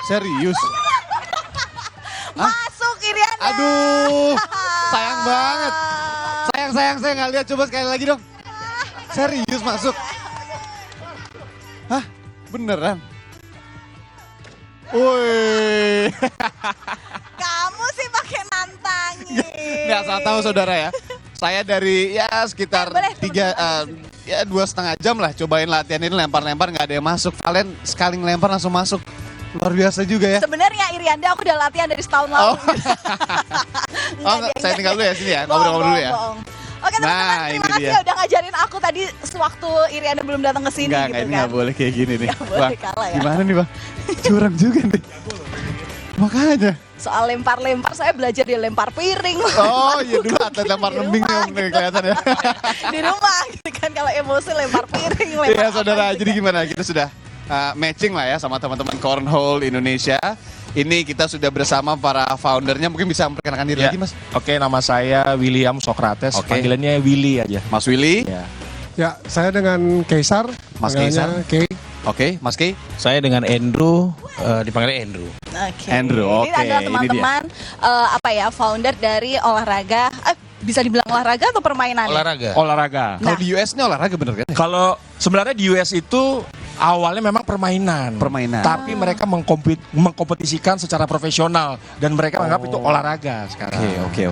Serius? Masuk Iriana. Aduh, sayang banget. Sayang, saya nggak lihat. Coba sekali lagi dong. Serius masuk? Hah? Beneran? Woi. Kamu sih pakai nantangin. Nggak salah tahu saudara ya. Saya dari ya sekitar boleh, 2,5 jam lah cobain latihan ini lempar-lempar nggak ada yang masuk. Valen sekali ngelempar langsung masuk. Luar biasa juga ya. Sebenarnya Irianda aku udah latihan dari setahun lalu. Oh, saya tinggal dulu ya sini ya, ngobrol-ngobrol dulu ya. Bohong. Oke teman-teman, Nah, terima ini kasih dia. ya udah ngajarin aku tadi sewaktu Irianda belum datang ke sini Enggak, gitu ini kan. nggak boleh kayak gini nih. Nggak boleh Bang, kalah ya. gimana nih bang? Curang juga nih. Makanya. Soal lempar-lempar saya belajar di lempar piring. Oh iya dulu atlet lempar Di lembing rumah, nih gitu. kelihatan ya. Di rumah gitu kan, kalau emosi lempar piring, lempar Iya apa saudara, gitu jadi kan. gimana? Kita sudah matching lah ya sama teman-teman Cornhole Indonesia. Ini kita sudah bersama para foundernya, mungkin bisa memperkenalkan diri Ya. lagi mas. Oke, nama saya William Socrates. Oke. Panggilannya Willy aja. Mas Willy, Ya. Ya, saya dengan Kaisar. Mas panggilannya Kay. oke, Mas Kay, Saya dengan Andrew, dipanggilnya Andrew. Oke. Andrew, Ini oke, adalah ini teman-teman apa ya, founder dari olahraga. Bisa dibilang olahraga atau permainan? Olahraga. Olahraga. Kalau di US ini olahraga bener kan? Kalau sebenarnya di US itu awalnya memang permainan. Permainan. Tapi mereka mengkompetisikan secara profesional dan mereka menganggap itu olahraga sekarang. Oke.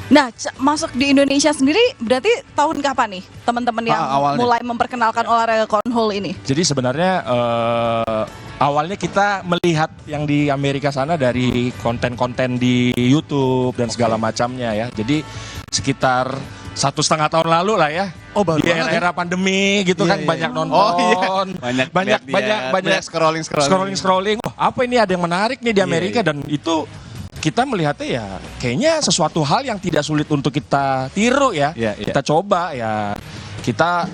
Nah, masuk di Indonesia sendiri berarti tahun kapan nih teman-teman yang awalnya. mulai memperkenalkan olahraga cornhole ini? Jadi sebenarnya awalnya kita melihat yang di Amerika sana dari konten-konten di YouTube dan segala macamnya ya. Jadi sekitar 1,5 tahun lalu lah ya. Oh, baru di banget ya? era pandemi gitu Iya, kan iya. banyak nonton. Oh, iya. Banyak scrolling. Oh, apa ini ada yang menarik nih di Amerika Iya. dan itu kita melihatnya ya kayaknya sesuatu hal yang tidak sulit untuk kita tiru ya. Iya, iya. Kita coba ya. Kita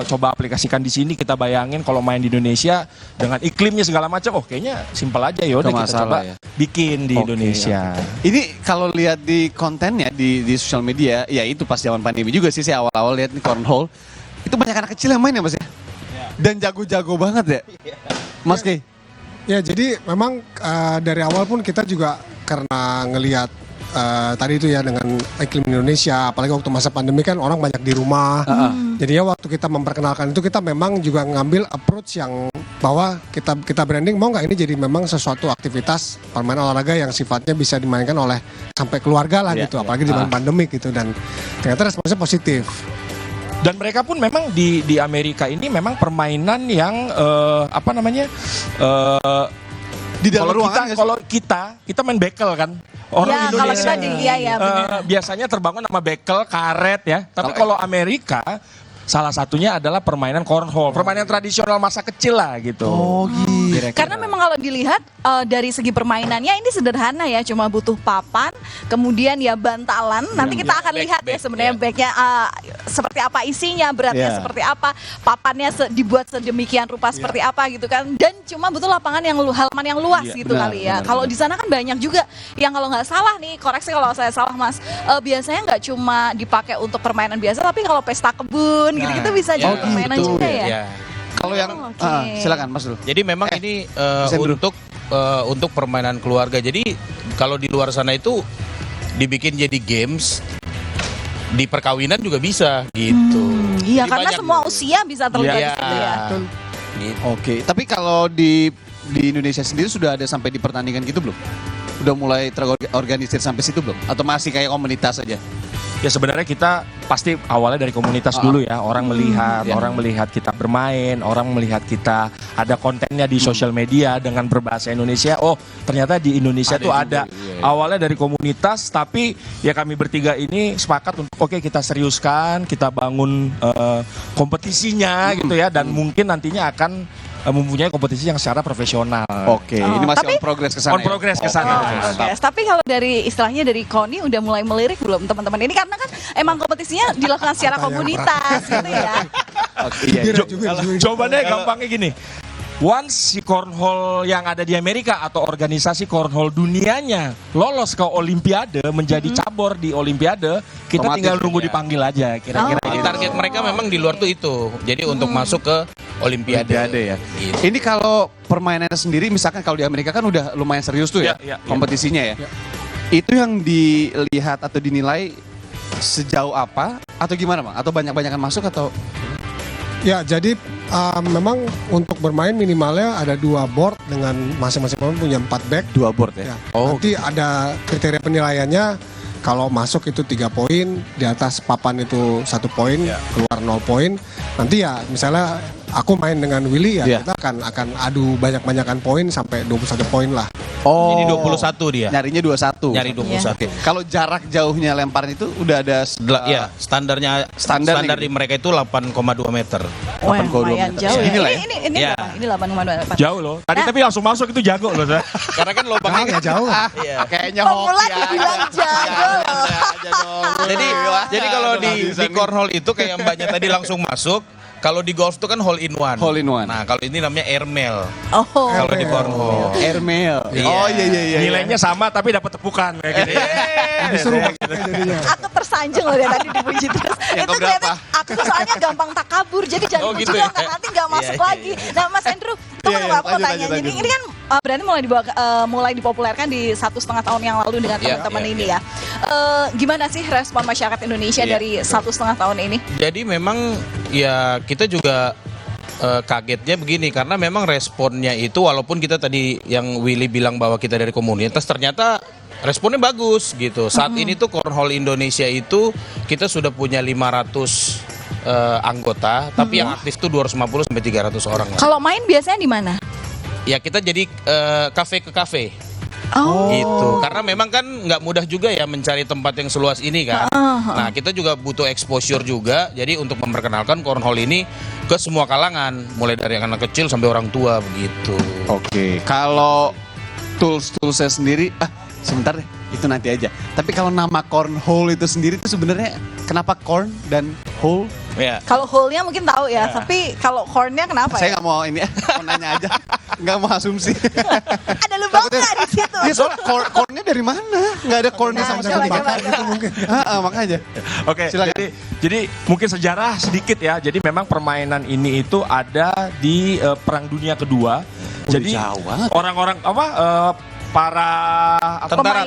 coba aplikasikan di sini, kita bayangin kalau main di Indonesia dengan iklimnya segala macam, oh kayaknya simpel aja ya udah Nggak kita masalah coba ya. bikin di Oke, Indonesia. Ini kalau lihat di kontennya di sosial media, ya itu pas zaman pandemi juga sih saya awal-awal lihat nih Cornhole. Itu banyak anak kecil yang main ya mas ya? Dan jago-jago banget ya? Mas Kay? Ya, jadi memang dari awal pun kita juga karena ngelihat tadi itu ya dengan iklim Indonesia, apalagi waktu masa pandemi kan orang banyak di rumah. Jadinya waktu kita memperkenalkan itu kita memang juga ngambil approach yang bahwa kita branding mau nggak ini jadi memang sesuatu aktivitas permainan olahraga yang sifatnya bisa dimainkan oleh sampai keluarga lah Iya, gitu, iya. apalagi di zaman pandemi gitu dan ternyata responsnya positif. Dan mereka pun memang di Amerika ini memang permainan yang apa namanya? Di dalam Kalau ruangan nggak sih? kalau kita main bekel kan. Orang Ya, kalau Indonesia kita iya ya benar. biasanya terbangun sama bekel, karet ya. Tapi kalau Amerika salah satunya adalah permainan cornhole, permainan tradisional masa kecil lah gitu. Oh gitu. Karena memang kalau dilihat dari segi permainannya ini sederhana ya, cuma butuh papan, kemudian ya bantalan. Nanti kita akan lihat ya sebenarnya backnya seperti apa isinya, beratnya Yeah. seperti apa, papannya dibuat sedemikian rupa seperti apa gitu kan. Dan cuma butuh lapangan yang halaman yang luas Iya, gitu benar, kali ya. benar, Kalau benar. di sana kan banyak juga yang kalau nggak salah nih, koreksi kalau saya salah Mas, biasanya nggak cuma dipakai untuk permainan biasa, tapi kalau pesta kebun gitu-gitu bisa jadi permainan gitu juga ya. ya. Kalau yang Oke. silakan Mas Dul. Jadi memang ini Andrew. untuk permainan keluarga. Jadi kalau di luar sana itu dibikin jadi games, di perkawinan juga bisa gitu. Iya, Jadi karena banyak semua usia bisa terlibat Iya. di situ ya. Gitu. Oke, tapi kalau di Indonesia sendiri sudah ada sampai di pertandingan gitu belum? Udah mulai terorganisir sampai situ belum? Atau masih kayak komunitas aja? Ya sebenarnya kita pasti awalnya dari komunitas dulu ya. Orang melihat, Iya. orang melihat kita bermain, orang melihat kita ada kontennya di sosial media dengan berbahasa Indonesia. Oh, ternyata di Indonesia Ada tuh juga, ada. iya, iya. Awalnya dari komunitas, tapi ya kami bertiga ini sepakat untuk oke kita seriuskan, kita bangun kompetisinya gitu ya, dan mungkin nantinya akan mempunyai kompetisi yang secara profesional. Oke, ini masih tapi- on progress ke sana. On progress ke sana. Oke, Oh, mantap. guys. Tapi kalau dari istilahnya dari Koni udah mulai melirik belum teman-teman ini, karena kan emang kompetisinya dilakukan secara komunitas gitu ya. Oke, iya, iya. Coba deh gampangnya gini. Once si cornhole yang ada di Amerika atau organisasi cornhole dunianya lolos ke Olimpiade, menjadi cabur di Olimpiade, kita Otomatis, tinggal nunggu ya. dipanggil aja kira-kira. Jadi gitu. target mereka memang di luar tuh itu. Jadi untuk masuk ke Olimpiade. ya. Gitu. Ini kalau permainannya sendiri, misalkan kalau di Amerika kan udah lumayan serius tuh ya, Ya, ya, ya. kompetisinya ya. Itu yang dilihat atau dinilai sejauh apa atau gimana Bang? Atau banyak-banyakan masuk atau? Ya, jadi memang untuk bermain minimalnya ada 2 board dengan masing-masing pemain punya 4 back. 2 board ya? Ya. Nanti ada kriteria penilaiannya, kalau masuk itu 3 poin, di atas papan itu 1 poin, keluar 0 poin. Nanti ya misalnya aku main dengan Willy ya, kita akan adu banyak-banyakan poin sampai 21 poin lah. Oh. Jadi 21 dia. Nyarinya 21. Nyari 21. Kalau jarak jauhnya lemparan itu udah ada Ya, standar Standar di mereka itu 8,2 meter. Wah, 8,2 lumayan meter. jauh ya. Inilah ya. Ini Ya. berapa? Ini 8,2. Jauh loh. Tadi tapi langsung masuk itu jago loh saya. Karena kan lubangnya Nggak jauh. Iya. Kayaknya Pemula hoki dibilang jago. Jadi kalau di cornhole itu kayak mbaknya tadi langsung masuk. Kalau di golf itu kan hole in one. Hole in one. Nah, kalau ini namanya airmail. Oh. Kalau di cornhole. Airmail. Iya. Oh iya. Nilainya sama tapi dapat tepukan kayak gitu. Disuruh pakai jadinya. Aku tersanjung loh ya tadi dipuji terus. Yang Itu keberapa? ternyata aku soalnya gampang takabur. Jadi jangan Oh, dipuji gitu dong, ya? nanti nggak masuk Iya, lagi. Nah Mas Andrew, tunggu Iya, aku mau lanjut, tanya. lanjut, Jadi lanjut. ini kan berarti mulai dipopulerkan di 1,5 tahun yang lalu dengan Iya, teman-teman iya, ini ya. Gimana sih respon masyarakat Indonesia Iya. dari 1,5 tahun ini? Jadi memang ya kita juga kagetnya begini karena memang responnya itu walaupun kita tadi yang Willy bilang bahwa kita dari komunitas ternyata responnya bagus gitu. Saat ini tuh Cornhole Indonesia itu kita sudah punya 500 anggota, tapi yang aktif tuh 250 sampai 300 orang lah. Kalau main biasanya di mana? Ya kita jadi kafe ke kafe. Oh. Gitu. Karena memang kan nggak mudah juga ya mencari tempat yang seluas ini kan. Nah, kita juga butuh exposure juga. Jadi untuk memperkenalkan cornhole ini ke semua kalangan, mulai dari anak kecil sampai orang tua begitu. Oke. Kalau tools-toolsnya sendiri, sebentar deh, itu nanti aja. Tapi kalau nama cornhole itu sendiri itu sebenarnya kenapa corn dan hole? Ya. Kalau hole-nya mungkin tahu ya, tapi kalau horn-nya kenapa Saya ya? nggak mau ini, mau nanya aja, nggak mau asumsi. Ada lubang nggak di situ? Dia soal cornnya dari mana? Nggak ada cornnya sama coba, sekali. coba. Makanya. Oke, Silakan. jadi mungkin sejarah sedikit ya. Jadi memang permainan ini itu ada di Perang Dunia Kedua. Jadi jauh banget. orang-orang para tentara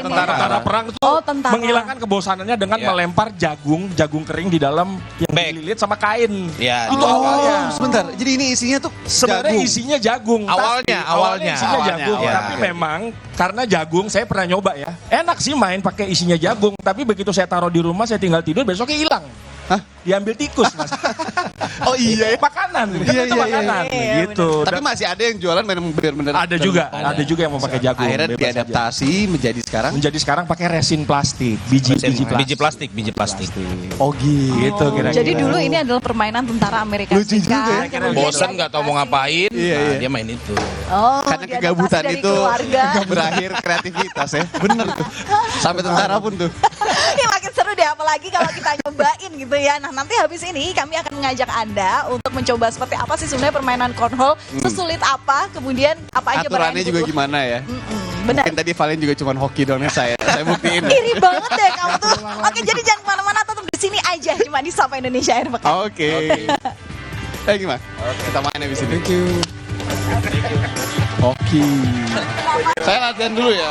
perang itu Oh, tentara. menghilangkan kebosanannya dengan Ya. melempar jagung kering di dalam yang Bag. dililit sama kain. Ya, Itu Oh, awalnya. sebentar. Jadi ini isinya tuh Sebenarnya jagung. isinya jagung. Awalnya, Tapi awalnya. isinya Awalnya, jagung. ya. Tapi memang karena jagung saya pernah nyoba ya. Enak sih main pakai isinya jagung. Tapi begitu saya taruh di rumah saya tinggal tidur besoknya hilang. Hah? Diambil tikus mas. Oh iya ya. Makanan. Kan Iya, itu iya, makanan. iya. Gitu. Tapi Dan masih ada yang jualan bener-bener. ada juga yang mau pakai jagung. Akhirnya bebas aja. diadaptasi menjadi sekarang. Menjadi sekarang pakai resin plastik, biji plastik. biji plastik. Oh Gitu kira-kira. Jadi dulu ini adalah permainan tentara Amerika Lucu juga ya, Serikat. Kemudian Bosan nggak tahu mau ngapain, Iya, nah, iya. dia main itu. Oh, Karena diadaptasi kegabutan dari itu keluarga. berakhir kreativitas ya. Bener tuh. Sampai tentara pun tuh. Ini makin seru deh, apalagi kalau kita nyobain gitu ya. Nah nanti habis ini kami akan mengajak Anda untuk mencoba seperti apa sih sebenarnya permainan cornhole, sesulit apa, kemudian apa aja Aturannya juga gimana ya. Benar. Mungkin tadi Valen juga cuma hoki dong yang saya buktiin. Iri banget deh kamu tuh. Oke, jadi jangan kemana-mana, tetap di sini aja, cuma di Sapa Indonesia Air Pekan. Oke. Gimana? Kita main habis ini. Thank you. Oke. Saya latihan dulu ya.